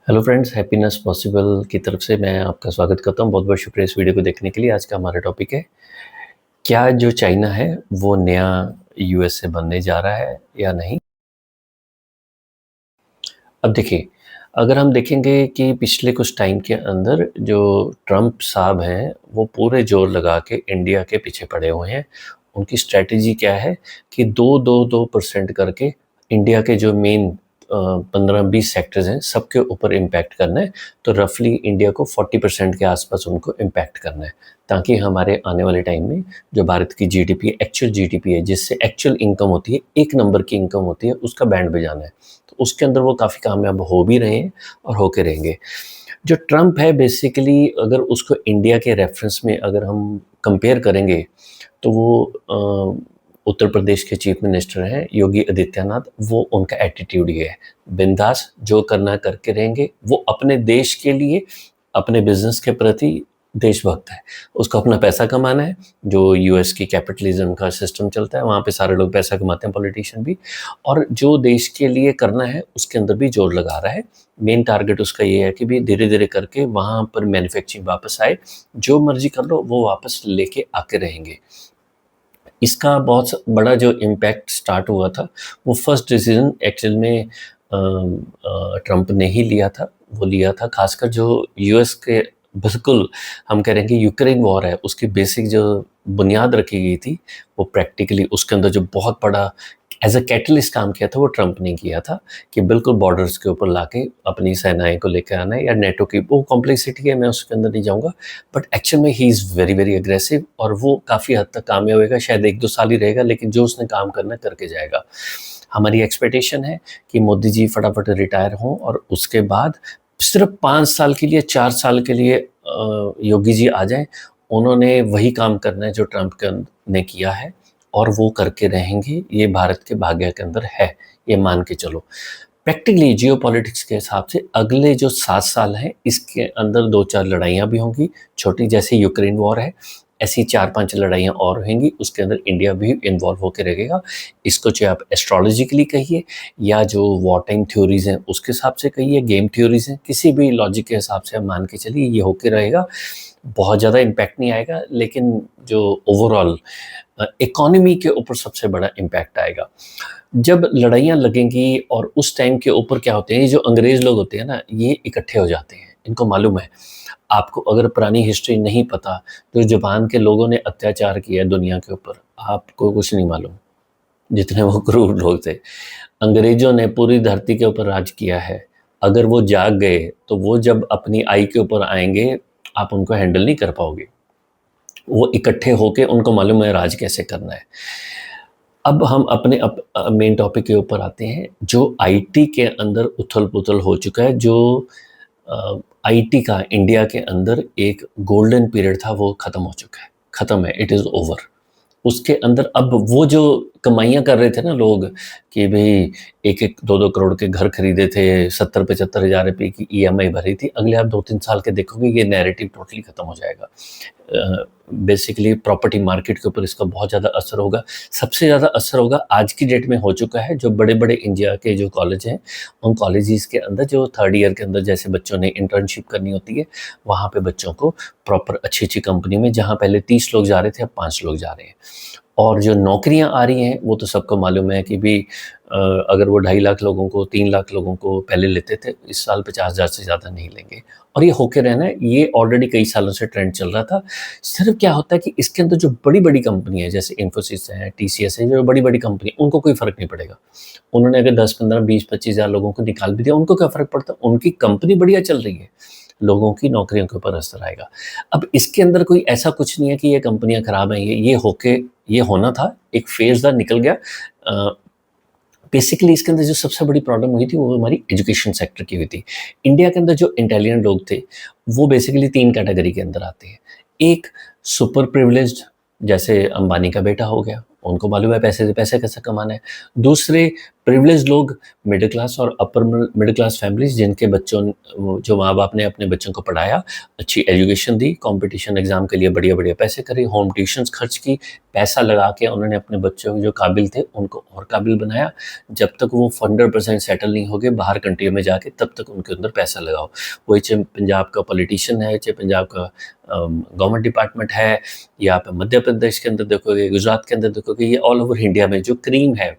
Hello friends, happiness possible की तरफ से मैं आपका स्वागत करता हूँ। बहुत-बहुत शुक्रिया इस वीडियो को देखने के लिए। आज का हमारा टॉपिक है, क्या जो चाइना है वो नया यूएसए बनने जा रहा है या नहीं? अब देखिए, अगर हम देखेंगे कि पिछले कुछ टाइम के अंदर जो ट्रंप साहब हैं, वो पूरे ज़ोर लगा के इंडिया के पीछे पड़े हुए हैं। उनकी स्ट्रैटेजी क्या है कि 2-2-2% करके इंडिया के जो मेन 15-20 सेक्टर्स हैं, सबके ऊपर इम्पैक्ट करना है। तो रफली इंडिया को 40% के आसपास उनको इम्पैक्ट करना है, ताकि हमारे आने वाले टाइम में जो भारत की जीडीपी एक्चुअल जीडीपी है, जिससे एक्चुअल इनकम होती है, एक नंबर की इनकम होती है, उसका बैंड बजाना है। तो उसके अंदर वो काफ़ी कामयाब हो भी रहे हैं और होके रहेंगे। जो ट्रंप है बेसिकली, अगर उसको इंडिया के रेफरेंस में अगर हम कंपेयर करेंगे, तो वो उत्तर प्रदेश के चीफ मिनिस्टर हैं योगी आदित्यनाथ। वो उनका एटीट्यूड ये है, बिंदास जो करना है करके रहेंगे। वो अपने देश के लिए, अपने बिजनेस के प्रति देशभक्त है। उसको अपना पैसा कमाना है। जो यूएस की कैपिटलिज्म का सिस्टम चलता है, वहाँ पे सारे लोग पैसा कमाते हैं, पॉलिटिशियन भी। और जो देश के लिए करना है उसके अंदर भी जोर लगा रहा है। मेन टारगेट उसका ये है कि भी धीरे धीरे करके वहाँ पर मैन्युफैक्चरिंग वापस आए। जो मर्जी कर लो वो वापस लेके आके रहेंगे। इसका बहुत बड़ा जो इम्पैक्ट स्टार्ट हुआ था, वो फर्स्ट डिसीजन एक्चुअल में ट्रंप ने ही लिया था। वो लिया था खासकर जो यूएस के, बिल्कुल हम कह रहे हैं कि यूक्रेन वॉर है, उसकी बेसिक जो बुनियाद रखी गई थी, वो प्रैक्टिकली उसके अंदर जो बहुत बड़ा एज अ कैटलिस्ट काम किया था, वो ट्रंप ने किया था कि बिल्कुल बॉर्डर्स के ऊपर लाके अपनी सेनाएं को लेकर आना है, या नेटो की वो कॉम्प्लेक्सिटी है, मैं उसके अंदर नहीं जाऊँगा। बट एक्चुअल में he is very very aggressive, और वो काफ़ी हद तक कामयाब होगा। शायद 1-2 साल ही रहेगा, लेकिन जो उसने काम करना है करके जाएगा। हमारी एक्सपेक्टेशन है कि मोदी जी फटाफट रिटायर हों और उसके बाद सिर्फ 5 साल के लिए, 4 साल के लिए योगी जी आ जाएँ। उन्होंने वही काम करना है जो ट्रंप ने किया है, और वो करके रहेंगे। ये भारत के भाग्य के अंदर है, ये मान के चलो। प्रैक्टिकली जियोपॉलिटिक्स के हिसाब से अगले जो 7 साल हैं, इसके अंदर 2-4 लड़ाइयाँ भी होंगी, छोटी, जैसे यूक्रेन वॉर है, ऐसी 4-5 लड़ाइयाँ और होंगी। उसके अंदर इंडिया भी इन्वॉल्व होके रहेगा। इसको चाहे आप एस्ट्रोलॉजिकली कहिए, या जो वॉर टाइम थ्योरीज़ हैं उसके हिसाब से कहिए, गेम थ्योरीज़ हैं, किसी भी लॉजिक के हिसाब से आप मान के चलिए, ये होके रहेगा। बहुत ज़्यादा इम्पैक्ट नहीं आएगा, लेकिन जो ओवरऑल इकोनॉमी के ऊपर सबसे बड़ा इम्पैक्ट आएगा। जब लड़ाइयाँ लगेंगी, और उस टाइम के ऊपर क्या होते हैं, ये जो अंग्रेज़ लोग होते हैं ना, ये इकट्ठे हो जाते हैं। इनको मालूम है, आपको अगर पुरानी हिस्ट्री नहीं पता, तो जापान के लोगों ने अत्याचार किया है दुनिया के ऊपर, आपको कुछ नहीं मालूम, जितने वो क्रूर लोग थे। अंग्रेज़ों ने पूरी धरती के ऊपर राज किया है। अगर वो जाग गए, तो वो जब अपनी आई के ऊपर आएँगे, आप उनको हैंडल नहीं कर पाओगे। वो इकट्ठे होके उनको मालूम है राज कैसे करना है। अब हम अपने मेन टॉपिक के ऊपर आते हैं। जो आईटी के अंदर उथल-पुथल हो चुका है, जो आईटी का इंडिया के अंदर एक गोल्डन पीरियड था, वो खत्म हो चुका है, खत्म है, इट इज़ ओवर। उसके अंदर अब वो जो कमाइयाँ कर रहे थे ना लोग, कि भई 1-1, 2-2 करोड़ के घर खरीदे थे, 70-75 हज़ार रुपए की ईएमआई भरी थी, अगले आप 2-3 साल के देखोगे, ये नैरेटिव टोटली खत्म हो जाएगा। बेसिकली प्रॉपर्टी मार्केट के ऊपर इसका बहुत ज़्यादा असर होगा। सबसे ज़्यादा असर होगा, आज की डेट में हो चुका है, जो बड़े-बड़े इंडिया के जो कॉलेज हैं, उन कॉलेजेस के अंदर जो 3rd ईयर के अंदर जैसे बच्चों ने इंटर्नशिप करनी होती है, वहाँ पे बच्चों को प्रॉपर अच्छी-अच्छी कंपनी में, जहाँ पहले 30 लोग जा रहे थे, अब 5 लोग जा रहे हैं। और जो नौकरियाँ आ रही हैं, वो तो सबको मालूम है कि भई अगर वो 2.5 लाख लोगों को, 3 लाख लोगों को पहले लेते थे, इस साल 50,000 से ज़्यादा नहीं लेंगे। और ये होके रहना है, ये ऑलरेडी कई सालों से ट्रेंड चल रहा था। सिर्फ़ क्या होता है कि इसके अंदर जो बड़ी-बड़ी कंपनी है, जैसे इन्फोसिस है, टीसीएस है, जो बड़ी-बड़ी कंपनी है, उनको कोई फ़र्क नहीं पड़ेगा। उन्होंने अगर 10, 15, 20, 25,000 लोगों को निकाल भी दिया, उनको क्या फ़र्क पड़ता है? उनकी कंपनी बढ़िया चल रही है। लोगों की नौकरियों के ऊपर असर आएगा। अब इसके अंदर कोई ऐसा कुछ नहीं है कि ये कंपनियाँ खराब हैं, ये होना था, एक फ़ेज़ था, निकल गया। अ, बेसिकली इसके अंदर जो सबसे बड़ी प्रॉब्लम हुई थी, वो हमारी एजुकेशन सेक्टर की हुई थी। इंडिया के अंदर जो इंटेलिजेंट लोग थे, वो बेसिकली 3 कैटेगरी के अंदर आते हैं। एक, सुपर प्रिविलेज्ड, जैसे अंबानी का बेटा हो गया, उनको मालूम है पैसे से पैसे कैसे कमाना है। दूसरे, प्रिविलेज्ड लोग मिडिल क्लास और अपर मिडिल क्लास फैमिलीज़ जिनके बच्चों जो माँ-बाप ने अपने बच्चों को पढ़ाया, अच्छी एजुकेशन दी, कॉम्पिटिशन एग्ज़ाम के लिए बढ़िया-बढ़िया पैसे करे, होम ट्यूशन्स खर्च की, पैसा लगा के उन्होंने अपने बच्चों जो काबिल थे उनको और काबिल बनाया। जब तक वो 100% सेटल नहीं हो गए बाहर कंट्री में जाके, तब तक उनके अंदर पैसा लगाओ। वही चाहे पंजाब का पॉलिटिशियन है, चाहे पंजाब का गवर्नमेंट डिपार्टमेंट है, या आप मध्य प्रदेश के अंदर देखोगे, गुजरात के अंदर देखोगे, ये ऑल ओवर इंडिया में जो क्रीम है,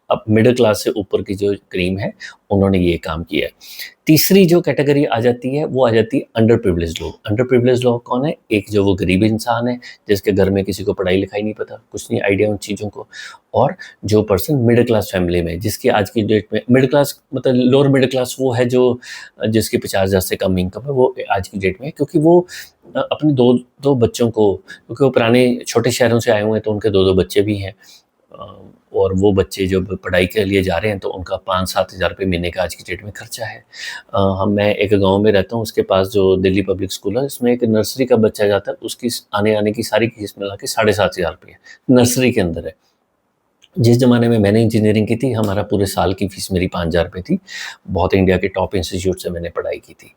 अब मिडिल क्लास से ऊपर की जो क्रीम है, उन्होंने ये काम किया है। तीसरी जो कैटेगरी आ जाती है, वो आ जाती है अंडर प्रिविलेज्ड लोग। अंडर प्रिविलेज्ड लोग कौन है? एक जो वो गरीब इंसान है, जिसके घर में किसी को पढ़ाई-लिखाई नहीं पता, कुछ नहीं आइडिया उन चीज़ों को, और जो पर्सन मिडिल क्लास फैमिली में, जिसकी आज की डेट में मिडिल क्लास मतलब लोअर मिडिल क्लास वो है जो जिसकी 50,000 से कम इनकम है, वो आज की डेट में है, क्योंकि वो अपने 2-2 बच्चों को, क्योंकि वो पुराने छोटे शहरों से आए हुए हैं, तो उनके 2-2 बच्चे भी हैं। और वो बच्चे जब पढ़ाई के लिए जा रहे हैं तो उनका 5-7 हज़ार रुपये महीने का आज की डेट में खर्चा है। मैं एक गाँव में रहता हूँ, उसके पास जो दिल्ली पब्लिक स्कूल है, उसमें एक नर्सरी का बच्चा जाता है, उसकी आने-आने की सारी फीस मिला के 7,500 रुपये नर्सरी के अंदर है। जिस ज़माने में मैंने इंजीनियरिंग की थी, हमारा पूरे साल की फ़ीस मेरी 5,000 रुपये थी। बहुत इंडिया के टॉप इंस्टीट्यूट से मैंने पढ़ाई की थी।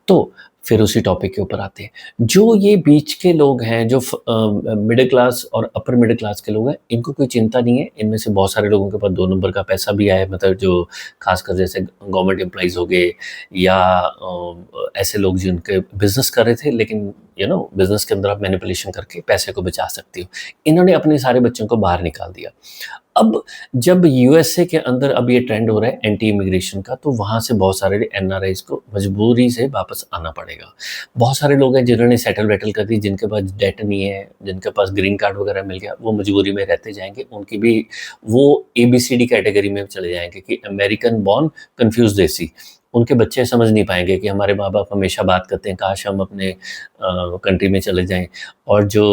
तो फिर उसी टॉपिक के ऊपर आते हैं। जो ये बीच के लोग हैं, जो मिडल क्लास और अपर मिडल क्लास के लोग हैं, इनको कोई चिंता नहीं है। इनमें से बहुत सारे लोगों के पास 2 नंबर का पैसा भी आया है, मतलब जो ख़ासकर जैसे गवर्नमेंट एम्प्लॉइज़ हो गए, या ऐसे लोग जिनके बिज़नेस कर रहे थे, लेकिन बिज़नेस के अंदर आप मैनिपुलेशन करके पैसे को बचा सकते हो। इन्होंने अपने सारे बच्चों को बाहर निकाल दिया। अब जब यूएसए के अंदर अब ये ट्रेंड हो रहा है एंटी इमिग्रेशन का, तो वहाँ से बहुत सारे एनआरआईज़ को मजबूरी से वापस आना पड़ेगा। बहुत सारे लोग हैं जिन्होंने सेटल-वेटल कर दी, जिनके पास डेट नहीं है, जिनके पास ग्रीन कार्ड वगैरह मिल गया, वो मजबूरी में रहते जाएँगे। उनकी भी वो एबीसीडी कैटेगरी में चले जाएँगे कि अमेरिकन बॉर्न कन्फ्यूज़ देसी। उनके बच्चे समझ नहीं पाएँगे कि हमारे माँ-बाप हमेशा बात करते हैं, काश हम अपने कंट्री में चले जाएँ। और जो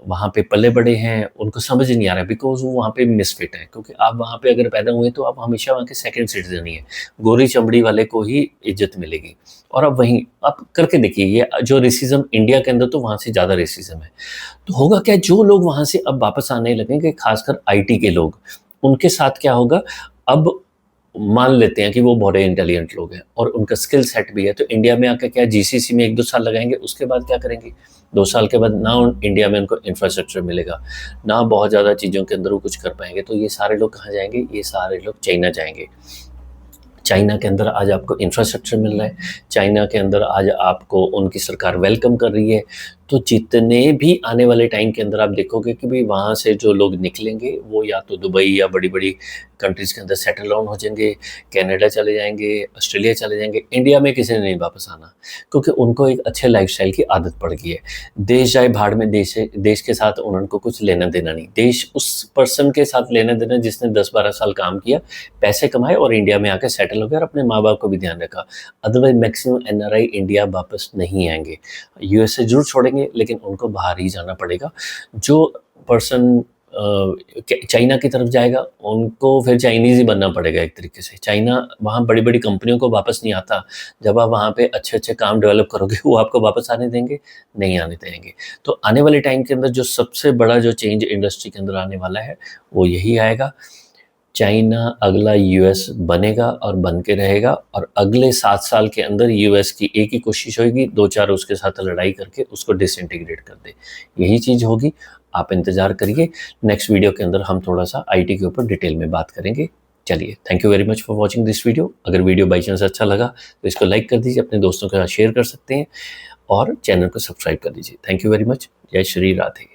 वहाँ पे पले-बड़े हैं, उनको समझ ही नहीं आ रहा है, बिकॉज़ वो वहाँ पे मिसफिट हैं, क्योंकि आप वहाँ पे अगर पैदा हुए तो आप हमेशा वहाँ के सेकंड सिटीज़न ही हैं। गोरी चमड़ी वाले को ही इज़्ज़त मिलेगी। और अब वहीं आप करके देखिए, ये जो रेसिज़्म इंडिया के अंदर, तो वहाँ से ज़्यादा रेसिज़्म है। तो होगा क्या, जो लोग वहाँ से अब वापस आने लगेंगे, ख़ासकर आईटी के लोग, उनके साथ क्या होगा, अब मान लेते हैं कि वो बड़े इंटेलिजेंट लोग हैं और उनका स्किल सेट भी है, तो इंडिया में आके क्या जीसीसी में 1-2 साल लगाएँगे, उसके बाद क्या करेंगे? 2 साल के बाद ना इंडिया में उनको इंफ्रास्ट्रक्चर मिलेगा, ना बहुत ज़्यादा चीज़ों के अंदर वो कुछ कर पाएँगे, तो ये सारे लोग कहाँ जाएँगे? ये सारे लोग चाइना जाएँगे। चाइना के अंदर आज आपको इंफ्रास्ट्रक्चर मिल रहा है, चाइना के अंदर आज आपको उनकी सरकार वेलकम कर रही है। तो जितने भी आने वाले टाइम के अंदर आप देखोगे कि भई वहाँ से जो लोग निकलेंगे, वो या तो दुबई या बड़ी-बड़ी कंट्रीज़ के अंदर सेटल डाउन हो जाएँगे, कनाडा चले जाएँगे, ऑस्ट्रेलिया चले जाएँगे। इंडिया में किसी ने नहीं वापस आना, क्योंकि उनको एक अच्छे लाइफ़स्टाइल की आदत पड़ गई है। देश जाए भाड़ में, देश के साथ उनको कुछ लेना-देना नहीं। देश उस पर्सन के साथ लेना-देना जिसने 10-12 साल काम किया, पैसे कमाए और इंडिया में आके सेटल हो गया और अपने माँ-बाप को भी ध्यान रखा। अदरवाइज़ मैक्सिमम एनआरआई इंडिया वापस नहीं आएँगे। यूएसए ज़रूर छोड़ेंगे, लेकिन उनको बाहर ही जाना पड़ेगा। जो पर्सन चाइना की तरफ जाएगा, उनको फिर चाइनीज़ ही बनना पड़ेगा एक तरीके से। चाइना वहाँ बड़ी-बड़ी कंपनियों को वापस नहीं आता। जब आप वहाँ पे अच्छे-अच्छे काम डेवलप करोगे, वो आपको वापस आने देंगे? नहीं आने देंगे। तो आने वाले टाइम के अंदर जो सबसे बड़ा जो चेंज इंडस्ट्री के अंदर आने वाला है, वो यही आएगा। चाइना अगला यूएस बनेगा और बन के रहेगा, और अगले 7 साल के अंदर यूएस की एक ही कोशिश होगी, 2-4 उसके साथ लड़ाई करके उसको डिसइंटीग्रेट कर दे। यही चीज़ होगी, आप इंतज़ार करिए। नेक्स्ट वीडियो के अंदर हम थोड़ा-सा आईटी के ऊपर डिटेल में बात करेंगे। चलिए, thank you very much for watching this video. अगर वीडियो बाई चांस अच्छा लगा, तो इसको लाइक कर दीजिए, अपने दोस्तों के साथ शेयर कर सकते हैं, और चैनल को सब्सक्राइब कर दीजिए। Thank you very much. जय श्री राधे।